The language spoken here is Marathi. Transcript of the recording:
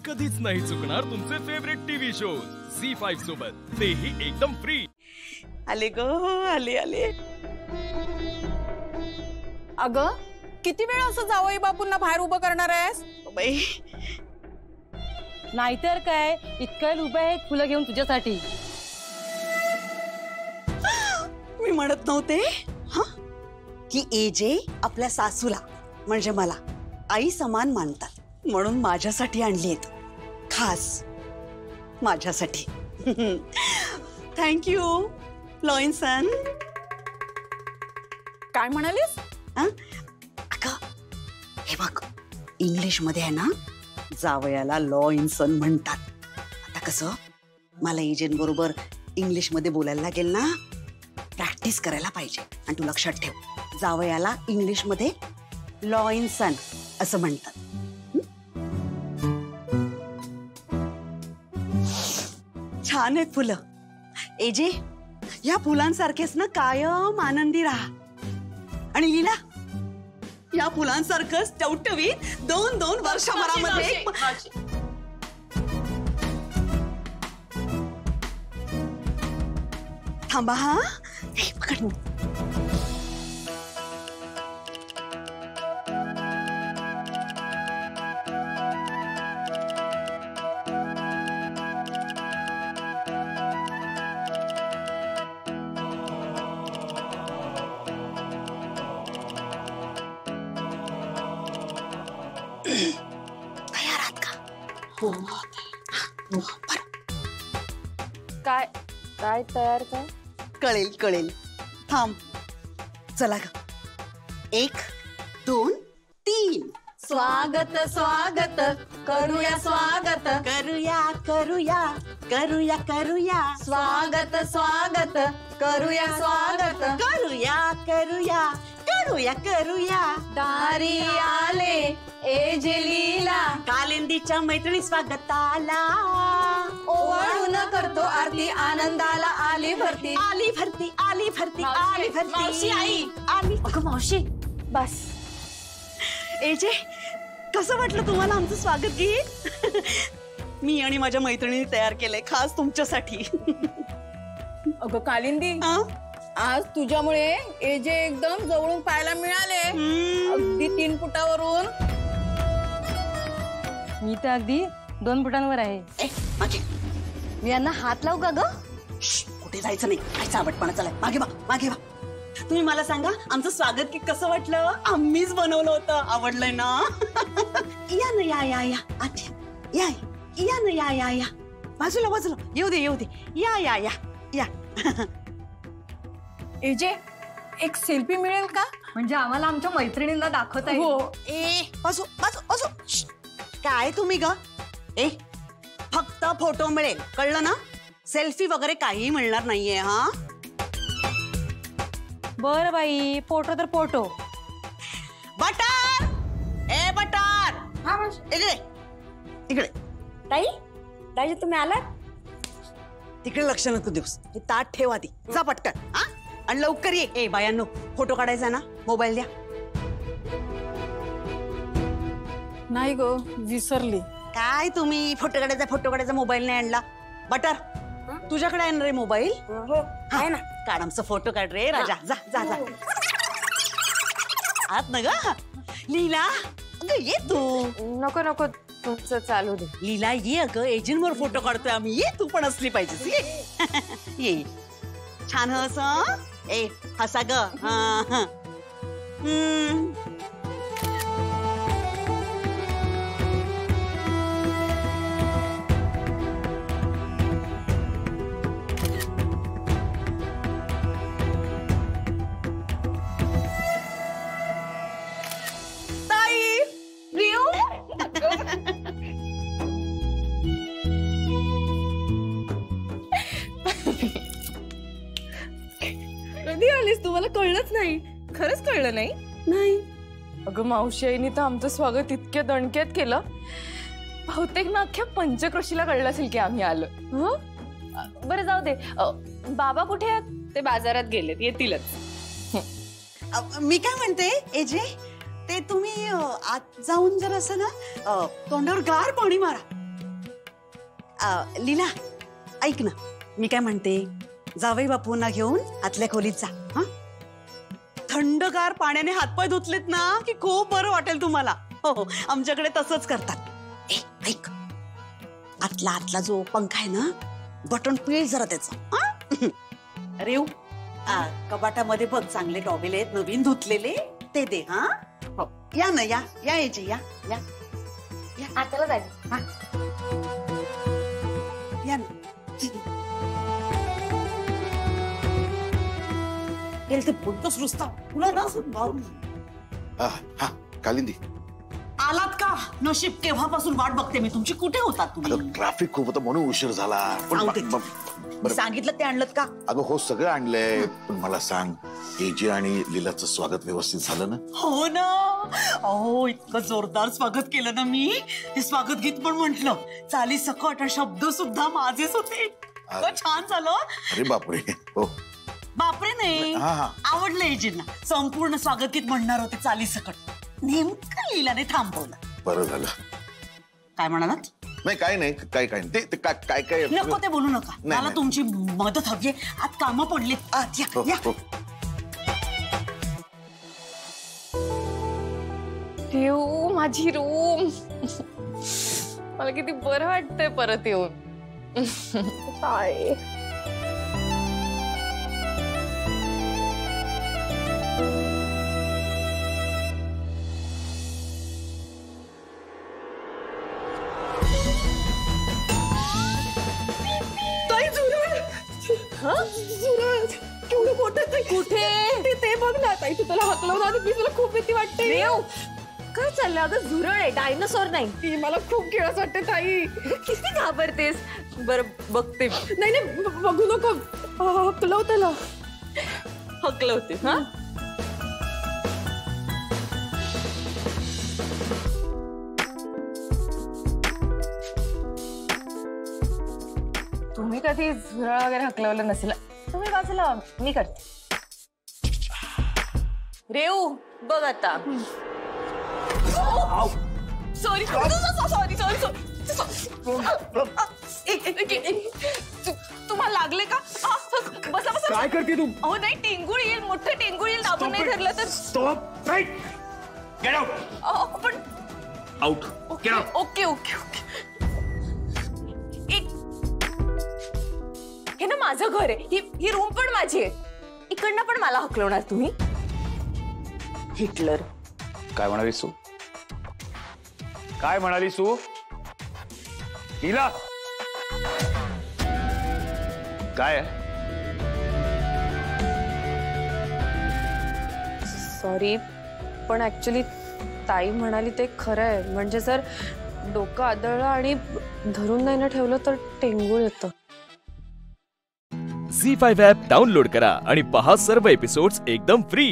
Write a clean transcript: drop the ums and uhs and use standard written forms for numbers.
कधीच नाही चुकणार तुमचे फेवरेट टीव्ही शोज झी5 सोबत, तेही एकदम फ्री। आले ग आले आले। अगं किती वेळ असं जावई बापूंना बाहेर उभं करणार आहेस? बाई नाहीतर काय, इतकं उभं आहे फुलं घेऊन तुझ्यासाठी। मी म्हणत नव्हते की एजे आपल्या सासूला म्हणजे मला आई समान मानतात, म्हणून माझ्यासाठी आणली आहेत खास माझ्यासाठी। थँक्यू लॉयन्सन। काय म्हणालीस? अगं हे बघ, इंग्लिश मध्ये आहे ना जावयाला लॉयन्सन म्हणतात। आता कसं मला एजंट बरोबर इंग्लिश मध्ये बोलायला लागेल ना, प्रॅक्टिस करायला पाहिजे। आणि तू लक्षात ठेव, जावयाला इंग्लिश मध्ये लॉयन्सन असं म्हणतात। छान आहेत फुलं एजे, या फुलांसारखेच ना कायम आनंदी राहा। आणि लीला, या फुलांसारखंच टवटवीत 2-2 वर्षभरामध्ये। थांबा हा, हे पकड। तयार आहात का? हो काय काय तयार काय? कळेल कळेल, थांब। चला ग, 1 2 3। स्वागत स्वागत करूया स्वागत, करूया करूया करूया करूया, स्वागत स्वागत करूया स्वागत, करूया करूया करूया करूया। दारी आले एजे लीला, कालिंदीच्या मैत्रिणी स्वागताला ओवाळून करतो आरती, आनंदाला आली भरती, आली भरती आली भरती आली भरती। मावशी, आई आली। अगं मावशी बस। एजे, कसं वाटलं तुम्हाला आमचं स्वागत गीत? मी आणि माझ्या मैत्रिणीने तयार केलंय खास तुमच्यासाठी। अगं कालिंदी, आज तुझ्यामुळे एजे एकदम जवळून पाहायला मिळाले, अगदी 3 फुटावरून। मी तर अगदी 2 फुटांवर आहे। मागे मी यांना हात लावू का ग? कुठे जायचं नाही, काय चावटपणा चालाय। मागे बा मागे बा। तुम्ही मला सांगा, आमचं स्वागत गीत कसं वाटलं? आम्हीच बनवलं होतं, आवडलंय ना? या ना, या या या आत्या, या या ना, या या या बाजूला बाजूला, येऊ दे येऊ दे, या या या या। एजे, एक सेल्फी मिळेल का? म्हणजे आम्हाला आमच्या मैत्रिणींना दाखवता येईल। हो। ए बाजू बाजू बाजू। काय तुम्ही ग? फक्त फोटो मिळेल, कळलं ना? सेल्फी वगैरे काही मिळणार नाहीये। हा बर बाई, फोटो तर फोटो। बटर, ए बटर, इकडे इकडे। ताई ताई तुम्ही आलात? तिकडे लक्ष नको देऊस, हे ताट ठेव आधी, जा पटकन। हा आणि लवकर ये। ए बायांनो, फोटो काढायचा ना, मोबाईल द्या। नाही ग, विसरली। काय तुम्ही फोटो काढायचा मोबाईल नाही आणला? बटर, तुझ्याकडे आहे ना रे मोबाईल? हो आहे ना। काढ आमचा फोटो काढ रे राजा, जा जा जा। आत ना ग लीला, अगं ये तू। नको नको, तुमचं चालू दे। लीला ये, अगं एजंट वर फोटो काढतोय आम्ही, ये तू पण असली पाहिजेस, ये। ये छान हस, ए हसा ग। हा कधी आलीस? तुम्हाला कळलंच नाही? खरंच कळलं नाही? नाही अगं मावशी आईनी तर आमचं स्वागत इतक्या दणक्यात केलं, बहुतेक ना अख्ख्या पंचक्रोशीला कळलं असेल की आम्ही आलो। बरं जाऊ दे, बाबा कुठे आहेत? ते बाजारात गेलेत, येतीलच। मी काय म्हणते एजे, ते तुम्ही आत जाऊन जर असं ना तोंडावर गार पाणी मारा, लीला ऐक ना, मी काय म्हणते, जावई बापूंना घेऊन आतल्या खोलीत जा. हा, थंडगार पाण्याने हातपाय धुतलेत ना की खूप बरं वाटेल तुम्हाला. हो, आमच्याकडे तसंच करतात. ऐक, आतला जो पंखा आहे ना, बटन पिळ जरा त्याचं. रेव, कपाटामध्ये बघ चांगले टॉवेल आहेत नवीन धुतलेले, ते दे. हा, हो, या ना, या यायचे, या या आताला जायचं. या ना. ते बोलतोस रुस्ता, तुला ना हा कालिंदी, आलात का? नशीब, केव्हापासून वाट बघते मी तुमची. कुठे होतात तुम्ही? ट्रॅफिक खूप होतं म्हणून उशीर झाला. मी सांगितलं ते आणलं का? अगं हो, सगळं आणलंय. पण मला सांग, एजी आणि लीलाचं स्वागत व्यवस्थित झालं ना? हो ना. अहो, इतकं जोरदार स्वागत केलं ना मी. ते स्वागत गीत पण म्हंटल, चाली सकट, शब्द सुद्धा माझेच होते. इतकं छान झालं. अरे बापरे. हो, बापरे नाही, आवडलं एजींना. संपूर्ण स्वागत गीत म्हणणार होते चाली सकट, नेमकं लीलाने थांबवलं. बरं झालं. काय म्हणालात? नाही काय नाही, काय काय नको ते बोलू नका. मला तुमची मदत हवी. आज कामं पडली. आत या. देऊ, माझी रूम. मला किती बरं वाटतंय परत येऊन. काय केवढं मोठं कुठे ते बघ ना ताई, तू त्याला हकलवून आधी मी तुला खूप भीती वाटते. देव, काय चाललंय? अगं झुरळ आहे, डायनासोर नाही. ती मला खूप किळस वाटते ताई. किती घाबरतेस? बरं बघते. नाही नाही, बघू नको. हकलव त्याला. हकलवते. हा, तुम्ही कधी झुरळ वगैरे हकलवलं नसेल. तुम्ही बाजूला, मी करते. रेऊ, बघ आता. सॉरी सॉरी तुम्हाला लागले का? बसा बसा. काय करते तू? अहो नाही, टेंगुळ येईल, मोठं टेंगुळ येईल. दाबून नाही धरलं तर. Stop, right, get out. पण out, get out. Okay okay okay. हे ना माझं घर आहे. ही रूम पण माझी आहे. इकडनं पण मला हकलवणार तुम्ही? हिटलर. काय म्हणाली सू? काय म्हणाली सू? लीला, काय? सॉरी, पण ऍक्च्युली ताई म्हणाली ते खरं आहे. म्हणजे जर डोकं आदळलं आणि धरून नाही ना ठेवलं तर टेंगूळ येतं. झी5 ॲप डाउनलोड करा आणि पहा सर्व एपिसोड्स एकदम फ्री.